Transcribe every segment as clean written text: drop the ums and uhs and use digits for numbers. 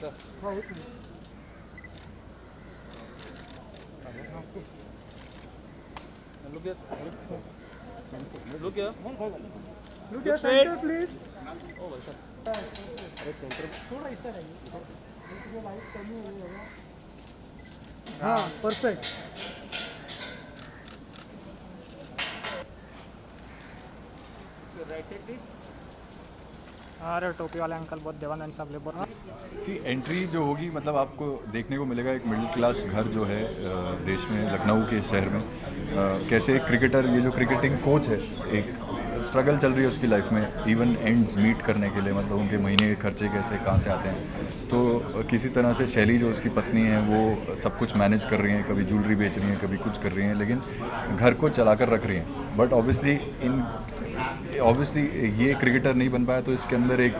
Look here. Look here. Look at center, please. Oh, भाई साहब. थोड़ा इस साइड आइए. हाँ, perfect. अरे टोपी वाले अंकल बहुत देवानंद साहब लेबर. सी एंट्री जो होगी मतलब आपको देखने को मिलेगा एक मिडिल क्लास घर जो है देश में, लखनऊ के शहर में, कैसे एक क्रिकेटर, ये जो क्रिकेटिंग कोच है, एक स्ट्रगल चल रही है उसकी लाइफ में, इवन एंड्स मीट करने के लिए, मतलब उनके महीने के खर्चे कैसे कहाँ से आते हैं. तो किसी तरह से शैली जो उसकी पत्नी है वो सब कुछ मैनेज कर रही हैं, कभी ज्वेलरी बेच रही हैं, कभी कुछ कर रही हैं, लेकिन घर को चला कर रख रही हैं. बट ऑब्वियसली ये क्रिकेटर नहीं बन पाया, तो इसके अंदर एक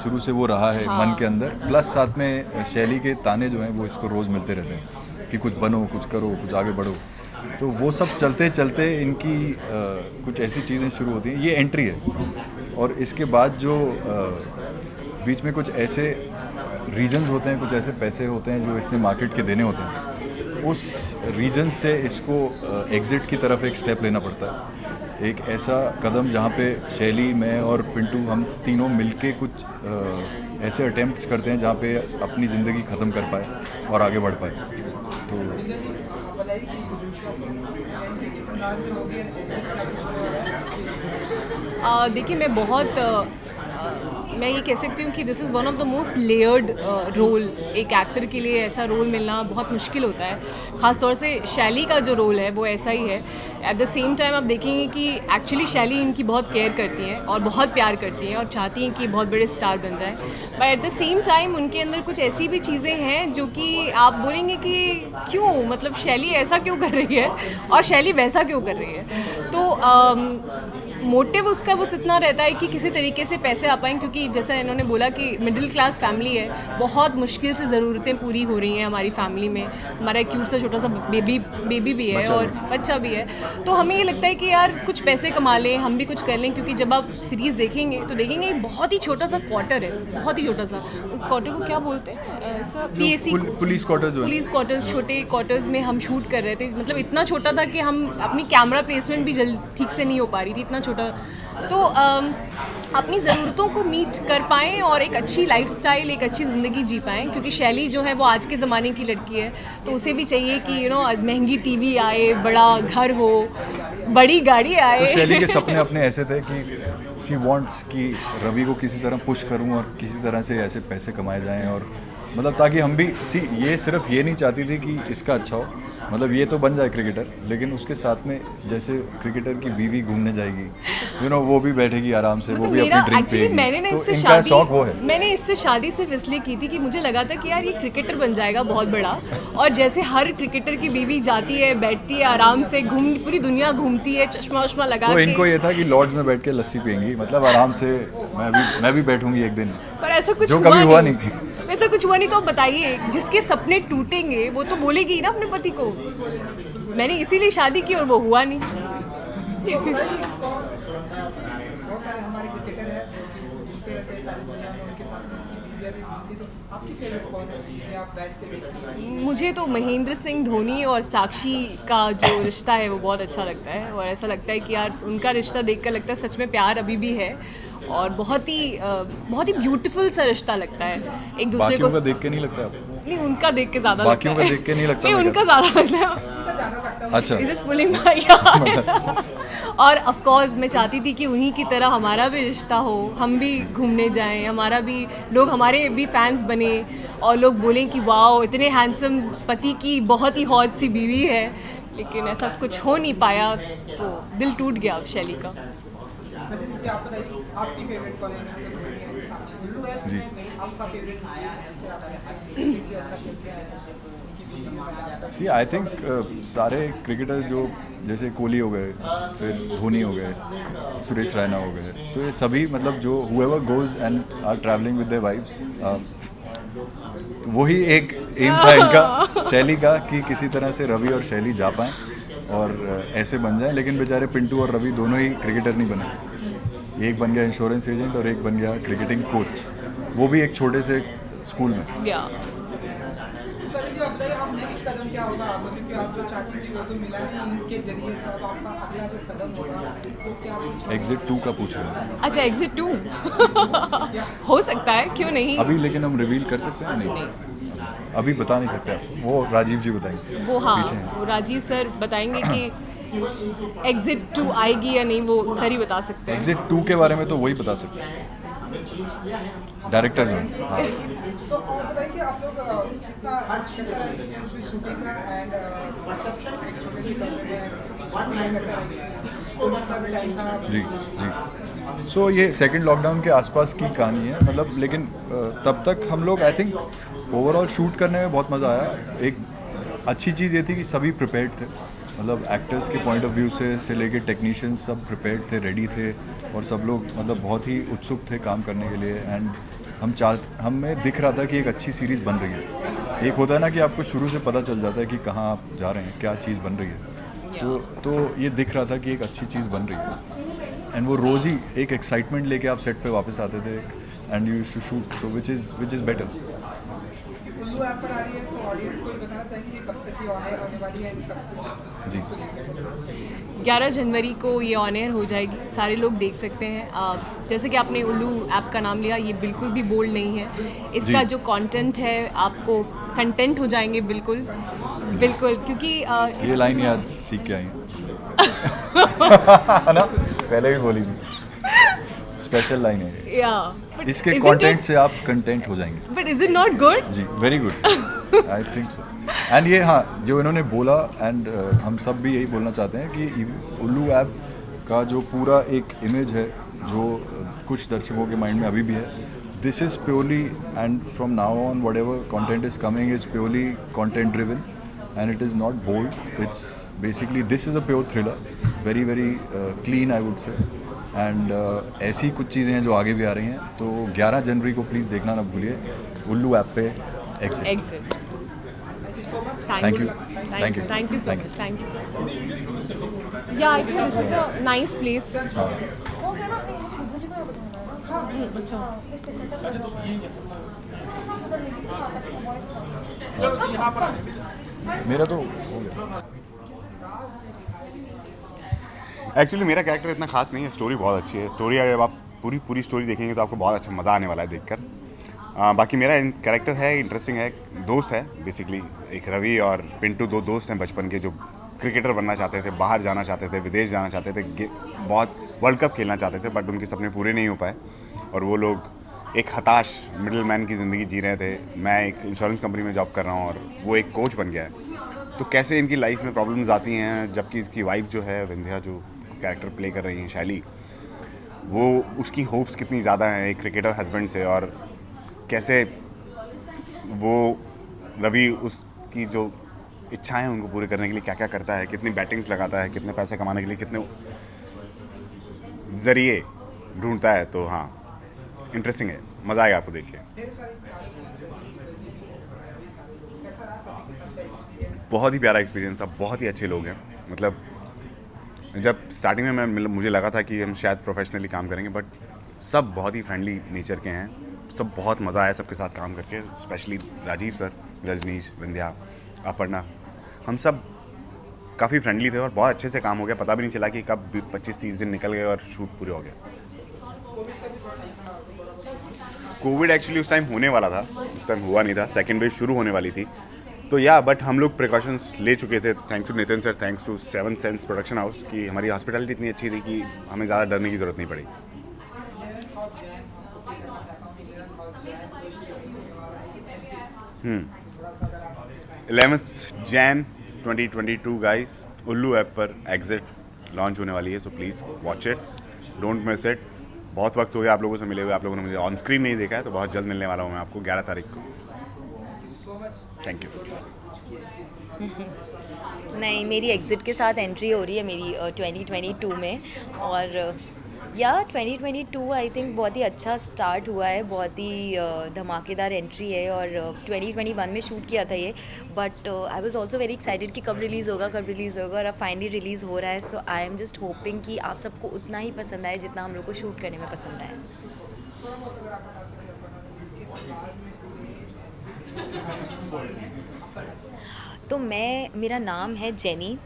शुरू से वो रहा है मन के अंदर, प्लस साथ में शैली के ताने जो हैं वो इसको रोज़ मिलते रहते हैं कि कुछ बनो, कुछ करो, कुछ आगे बढ़ो. तो वो सब चलते चलते इनकी कुछ ऐसी चीज़ें शुरू होती हैं. ये एंट्री है, और इसके बाद जो बीच में कुछ ऐसे रीजंस होते हैं, कुछ ऐसे पैसे होते हैं जो इससे मार्केट के देने होते हैं, उस रीज़न से इसको एग्ज़िट की तरफ एक स्टेप लेना पड़ता है. एक ऐसा कदम जहाँ पे शैली, मैं और पिंटू, हम तीनों मिलके कुछ ऐसे अटेम्प्ट्स करते हैं जहाँ पे अपनी ज़िंदगी ख़त्म कर पाए और आगे बढ़ पाए. तो देखिए मैं ये कह सकती हूँ कि this is one of the most layered role. एक एक्टर के लिए ऐसा रोल मिलना बहुत मुश्किल होता है. ख़ास तौर से शैली का जो रोल है वो ऐसा ही है. एट द सेम टाइम आप देखेंगे कि एक्चुअली शैली इनकी बहुत केयर करती हैं और बहुत प्यार करती हैं और चाहती हैं कि बहुत बड़े स्टार बन जाएं. But at the same time उनके अंदर कुछ ऐसी भी चीज़ें हैं जो कि आप बोलेंगे कि क्यों, मतलब शैली ऐसा क्यों कर रही है और शैली वैसा क्यों कर रही है. तो मोटिव उसका बस इतना रहता है कि किसी तरीके से पैसे आ पाएँ, क्योंकि जैसा इन्होंने बोला कि मिडिल क्लास फैमिली है, बहुत मुश्किल से ज़रूरतें पूरी हो रही हैं हमारी फैमिली में. हमारा एक क्यूट सा छोटा सा बेबी भी है और बच्चा भी है. तो हमें ये लगता है कि यार कुछ पैसे कमा लें, हम भी कुछ कर लें, क्योंकि जब आप सीरीज़ देखेंगे तो देखेंगे बहुत ही छोटा सा क्वार्टर है, बहुत ही छोटा सा. उस क्वार्टर को क्या बोलते हैं, PAC, पुलिस क्वार्टर्स, छोटे क्वार्टर्स में हम शूट कर रहे थे. मतलब इतना छोटा था कि हम अपनी कैमरा प्लेसमेंट भी ठीक से नहीं हो पा रही थी, इतना छोटा. तो अपनी ज़रूरतों को मीट कर पाएँ और एक अच्छी लाइफस्टाइल, एक अच्छी ज़िंदगी जी पाएँ, क्योंकि शैली जो है वो आज के ज़माने की लड़की है, तो उसे भी चाहिए कि महंगी टीवी आए, बड़ा घर हो, बड़ी गाड़ी आए. तो शैली के सपने अपने ऐसे थे कि शी वांट्स कि रवि को किसी तरह पुश करूं और किसी तरह से ऐसे पैसे कमाए जाएं, और मतलब ताकि हम भी ये सिर्फ ये नहीं चाहती थी कि इसका अच्छा हो, मतलब ये तो बन जाए क्रिकेटर, लेकिन उसके साथ में जैसे क्रिकेटर की बीवी घूमने जाएगी, वो भी बैठेगी आराम से, वो भी अपनी ड्रिंक पिएगी. तो इनका शौक वो है. मैंने इससे शादी सिर्फ इसलिए की थी कि मुझे लगा था कि यार ये क्रिकेटर बन जाएगा बहुत बड़ा, और जैसे हर क्रिकेटर की बीवी जाती है, बैठती है आराम से, पूरी दुनिया घूमती है, चश्मा वश्मा लगा तो के. इनको ये था कि लॉर्ड्स में बैठ के लस्सी पियेंगी, मतलब आराम से. मैं भी बैठूंगी एक दिन, पर ऐसा कुछ जो कभी हुआ नहीं. ऐसा कुछ हुआ नहीं. तो बताइए, जिसके सपने टूटेंगे वो तो बोलेगी ना अपने पति को, मैंने इसीलिए शादी की और वो हुआ नहीं. मुझे तो महेंद्र सिंह धोनी और साक्षी का जो रिश्ता है वो बहुत अच्छा लगता है, और ऐसा लगता है कि यार उनका रिश्ता देखकर लगता है सच में प्यार अभी भी है, और बहुत ही ब्यूटीफुल सा रिश्ता लगता है. एक दूसरे को देख के नहीं लगता आपको? नहीं, उनका देख के ज़्यादा बाकियों का देख के नहीं लगता? नहीं, उनका ज़्यादा लगता है. अच्छा. और ऑफ कोर्स मैं चाहती थी कि उन्हीं की तरह हमारा भी रिश्ता हो, हम भी घूमने जाएं, हमारे भी फैंस बने, और लोग बोलें कि वाओ इतने हैंडसम पति की बहुत ही हॉट सी बीवी है. लेकिन ऐसा कुछ हो नहीं पाया, तो दिल टूट गया शैली का. जी, आई थिंक सारे क्रिकेटर जो जैसे कोहली हो गए, फिर धोनी हो गए, सुरेश रैना हो गए, तो ये सभी मतलब जो whoever goes and are traveling with their wives, वही एक एम था इनका, शैली का, कि किसी तरह से रवि और शैली जा पाएँ और ऐसे बन जाएं. लेकिन बेचारे पिंटू और रवि दोनों ही क्रिकेटर नहीं बने. एक बन गया इंश्योरेंस एजेंट और एक बन गया क्रिकेटिंग कोच. वो भी एक छोटे से स्कूल में। या सर जो अब नेक्स्ट कदम क्या होगा, मतलब कि आप जो चाहती थी वो तो मिला है इनके जरिए, तो अब आपका अगला जो कदम होगा वो क्या कुछ एग्जिट 2 का पूछ रहे हैं अच्छा एग्जिट 2 हो सकता है, क्यों नहीं। अभी, लेकिन हम रिवील कर सकते हैं नहीं, अभी बता नहीं सकते, वो राजीव जी बताएंगे। वो हाँ, पीछे हैं। वो राजीव सर बताएंगे कि एग्जिट 2 आएगी या नहीं, वो सर ही बता सकते हैं। एग्जिट 2 के बारे में तो वही बता सकते हैं, डायरेक्टर्स हैं। हाँ। तो और बताइए कि आप लोग कितना कैसा रहा एक्सपीरियंस शूटिंग का, एंड एक छोटे से कमरे में शूटिंग का कैसा रहा एक्सपीरियंस, तो मतलब टाइम था जी। सो ये सेकंड लॉकडाउन के आसपास की कहानी है, मतलब लेकिन तब तक हम लोग आई थिंक ओवरऑल शूट करने में बहुत मज़ा आया। एक अच्छी चीज़ ये थी कि सभी प्रिपेयर्ड थे, मतलब एक्टर्स के पॉइंट ऑफ व्यू से लेके टेक्नीशियंस सब प्रिपेयर्ड थे, रेडी थे, और सब लोग मतलब बहुत ही उत्सुक थे काम करने के लिए। एंड हमें दिख रहा था कि एक अच्छी सीरीज़ बन रही है। एक होता है ना कि आपको शुरू से पता चल जाता है कि कहाँ आप जा रहे हैं, क्या चीज़ बन रही है। तो ये दिख रहा था कि एक अच्छी चीज़ बन रही है, एंड वो रोज़ ही एक एक्साइटमेंट लेके आप सेट पे वापस आते थे, and you to shoot, so which is better. Ullu app पर आ रही है, तो ऑडियंस को बताना चाहेंगे कि कब तक ये ऑन एयर होने वाली है, जी 11 जनवरी को ये ऑन एयर हो जाएगी, सारे लोग देख सकते हैं। जैसे कि आपने उल्लू ऐप का नाम लिया, ये बिल्कुल भी बोल्ड नहीं है। इसका जी। जो कंटेंट है आपको कंटेंट हो जाएंगे बिल्कुल बिल्कुल, क्योंकि ये लाइन याद सीख के आई हैं है ना, पहले भी बोली थी, स्पेशल लाइन है ये। इसके कंटेंट से आप कंटेंट हो जाएंगे। But is it not good? जी very good, I think so. And ये हाँ, जो इन्होंने बोला, एंड हम सब भी यही बोलना चाहते हैं कि उल्लू ऐप का जो पूरा एक इमेज है, जो कुछ दर्शकों के माइंड में अभी भी है, this is purely, and from now on whatever content is coming is purely content driven, and it is not bold, it's basically this is a pure thriller, very very clean I would say. And ऐसी कुछ चीज़ें हैं जो आगे भी आ रही हैं, तो 11 जनवरी को प्लीज़ देखना ना भूलिए, उल्लू ऐप पे exit. Exit. Thank you. Thank you. Thank you so much. Thank you. Yeah, I think this is a nice place. मेरा तो हो गया। एक्चुअली मेरा कैरेक्टर इतना खास नहीं है, स्टोरी बहुत अच्छी है। स्टोरी अगर आप पूरी स्टोरी देखेंगे तो आपको बहुत अच्छा मज़ा आने वाला है देखकर। बाकी मेरा कैरेक्टर है, इंटरेस्टिंग है, दोस्त है बेसिकली। एक रवि और पिंटू, दो दोस्त हैं बचपन के, जो क्रिकेटर बनना चाहते थे, बाहर जाना चाहते थे, विदेश जाना चाहते थे, बहुत वर्ल्ड कप खेलना चाहते थे, बट उनके सपने पूरे नहीं हो पाए, और वो लोग एक हताश मिडिल मैन की ज़िंदगी जी रहे थे। मैं एक इंश्योरेंस कंपनी में जॉब कर रहा हूँ और वो एक कोच बन गया है। तो कैसे इनकी लाइफ में प्रॉब्लम्स आती हैं, जबकि इसकी वाइफ जो है विंध्या, जो कैरेक्टर प्ले कर रही हैं शैली, वो उसकी होप्स कितनी ज़्यादा हैं एक क्रिकेटर हस्बैंड से, और कैसे वो रवि उसकी जो इच्छाएं हैं उनको पूरे करने के लिए क्या क्या करता है, कितनी बैटिंग्स लगाता है, कितने पैसे कमाने के लिए कितने ज़रिए ढूंढता है। तो हाँ, इंटरेस्टिंग है, मज़ा आएगा आपको देख के। बहुत ही प्यारा एक्सपीरियंस था, बहुत ही अच्छे लोग हैं। मतलब जब स्टार्टिंग में मुझे लगा था कि हम शायद प्रोफेशनली काम करेंगे, बट सब बहुत ही फ्रेंडली नेचर के हैं, सब बहुत मज़ा आया सबके साथ काम करके। स्पेशली राजीव सर, रजनीश, विंध्या, अपर्णा, हम सब काफ़ी फ्रेंडली थे और बहुत अच्छे से काम हो गया। पता भी नहीं चला कि कब 25-30 दिन निकल गए और शूट पूरे हो गए। कोविड एक्चुअली उस टाइम होने वाला था, उस टाइम हुआ नहीं था, सेकेंड वेव शुरू होने वाली थी। तो या बट हम लोग प्रिकॉशंस ले चुके थे, thanks to Nitin sir, thanks to 7 sense production house, की हमारी हॉस्पिटलिटी इतनी अच्छी थी कि हमें ज़्यादा डरने की ज़रूरत नहीं पड़ी। Hmm. 11th Jan 2022 गाइस, उल्लू ऐप पर एग्जिट लॉन्च होने वाली है, so please watch it, don't miss it. बहुत वक्त हो गया आप लोगों से मिले हुए, आप लोगों ने मुझे ऑन स्क्रीन नहीं देखा है, तो बहुत जल्द मिलने वाला हूँ मैं आपको 11 तारीख को। Thank you. नहीं, मेरी एग्ज़िट के साथ एंट्री हो रही है मेरी 2022 में, और या 2022 आई थिंक बहुत ही अच्छा स्टार्ट हुआ है, बहुत ही धमाकेदार एंट्री है। और 2021 में शूट किया था ये, but I was also very excited कि कब रिलीज़ होगा और अब फाइनली रिलीज़ हो रहा है। सो आई एम जस्ट होपिंग कि आप सबको उतना ही पसंद आए जितना हम लोग को शूट करने में पसंद आए। तो मेरा नाम है जेनी।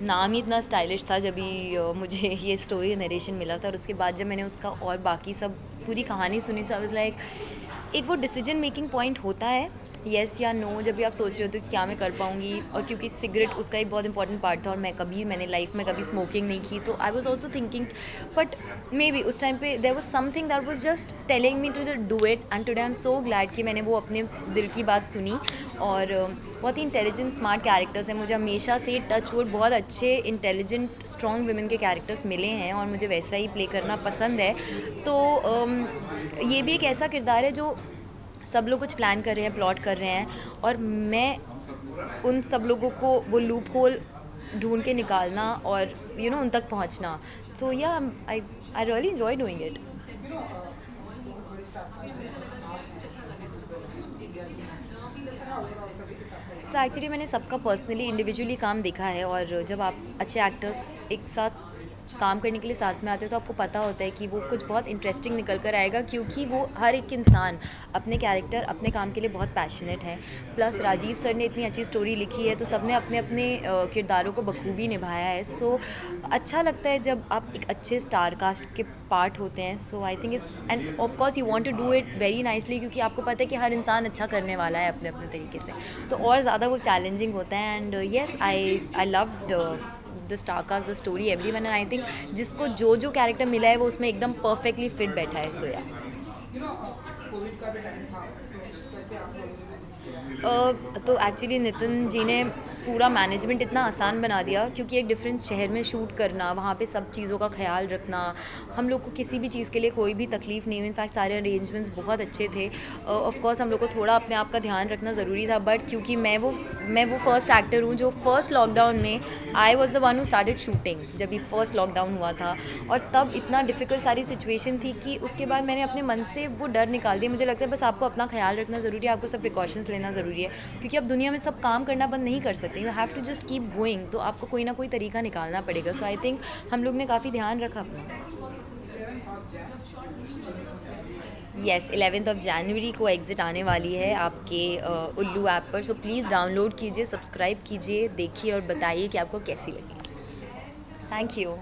नाम ही इतना स्टाइलिश था जब भी मुझे ये स्टोरी नरेशन मिला था, और उसके बाद जब मैंने उसका और बाकी सब पूरी कहानी सुनी, तो आई वाज लाइक, एक वो डिसीजन मेकिंग पॉइंट होता है, येस या नो, जब भी आप सोच रहे होते हो कि क्या मैं कर पाऊँगी। और क्योंकि सिगरेट उसका एक बहुत इंपॉर्टेंट पार्ट था, और मैंने लाइफ में कभी स्मोकिंग नहीं की, तो I was also thinking, but maybe उस टाइम पे there was something that was just telling me to do it, and today I am so glad कि मैंने वो अपने दिल की बात सुनी। और बहुत ही इंटेलिजेंट स्मार्ट कैरेक्टर्स हैं, मुझे हमेशा से टच वुड बहुत अच्छे इंटेलिजेंट स्ट्रॉन्ग वुमेन के कैरेक्टर्स मिले हैं, और मुझे वैसा ही प्ले करना पसंद है। तो ये भी एक ऐसा किरदार है जो सब लोग कुछ प्लान कर रहे हैं, प्लॉट कर रहे हैं, और मैं उन सब लोगों को वो लूप होल ढूंढ के निकालना और उन तक पहुंचना। सो या I really enjoy doing it. तो एक्चुअली मैंने सबका पर्सनली इंडिविजुअली काम देखा है, और जब आप अच्छे एक्टर्स एक साथ काम करने के लिए साथ में आते हैं तो आपको पता होता है कि वो कुछ बहुत इंटरेस्टिंग निकल कर आएगा, क्योंकि वो हर एक इंसान अपने कैरेक्टर अपने काम के लिए बहुत पैशनेट है। प्लस राजीव सर ने इतनी अच्छी स्टोरी लिखी है, तो सबने अपने अपने किरदारों को बखूबी निभाया है। सो अच्छा लगता है जब आप एक अच्छे स्टार कास्ट के पार्ट होते हैं। So I think it's, and of course you want to do it very nicely, क्योंकि आपको पता है कि हर इंसान अच्छा करने वाला है अपने अपने तरीके से, तो और ज़्यादा वो चैलेंजिंग होता है। And yes, I loved the star cast, the story, everyone, and I think जिसको जो जो कैरेक्टर मिला है वो उसमें एकदम परफेक्टली फिट बैठा है। सो या कोविड का भी टाइम था, तो कैसे आप लोगों ने तो एक्चुअली नितिन जी ने पूरा मैनेजमेंट इतना आसान बना दिया, क्योंकि एक डिफरेंट शहर में शूट करना, वहाँ पे सब चीज़ों का ख्याल रखना, हम लोग को किसी भी चीज़ के लिए कोई भी तकलीफ़ नहीं हुई। इनफैक्ट सारे अरेंजमेंट्स बहुत अच्छे थे। ऑफ कोर्स हम लोग को थोड़ा अपने आप का ध्यान रखना ज़रूरी था, बट क्योंकि मैं वो फर्स्ट एक्टर हूँ जो फर्स्ट लॉकडाउन में I was the one who started shooting, जब भी फर्स्ट लॉकडाउन हुआ था, और तब इतना डिफ़िकल्ट सारी सिचुएशन थी कि उसके बाद मैंने अपने मन से वो डर निकाल दिया। मुझे लगता है बस आपको अपना ख्याल रखना ज़रूरी है, आपको सब प्रिकॉशंस लेना ज़रूरी है, क्योंकि अब दुनिया में सब काम करना बंद नहीं कर सकते। You have to just keep going, तो आपको कोई ना कोई तरीका निकालना पड़ेगा। सो आई थिंक हम लोग ने काफ़ी ध्यान रखा अपना। येस, 11th ऑफ जनवरी को एग्ज़िट आने वाली है आपके उल्लू ऐप पर। सो प्लीज़ डाउनलोड कीजिए, सब्सक्राइब कीजिए, देखिए और बताइए कि आपको कैसी लगी। Thank you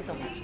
so much.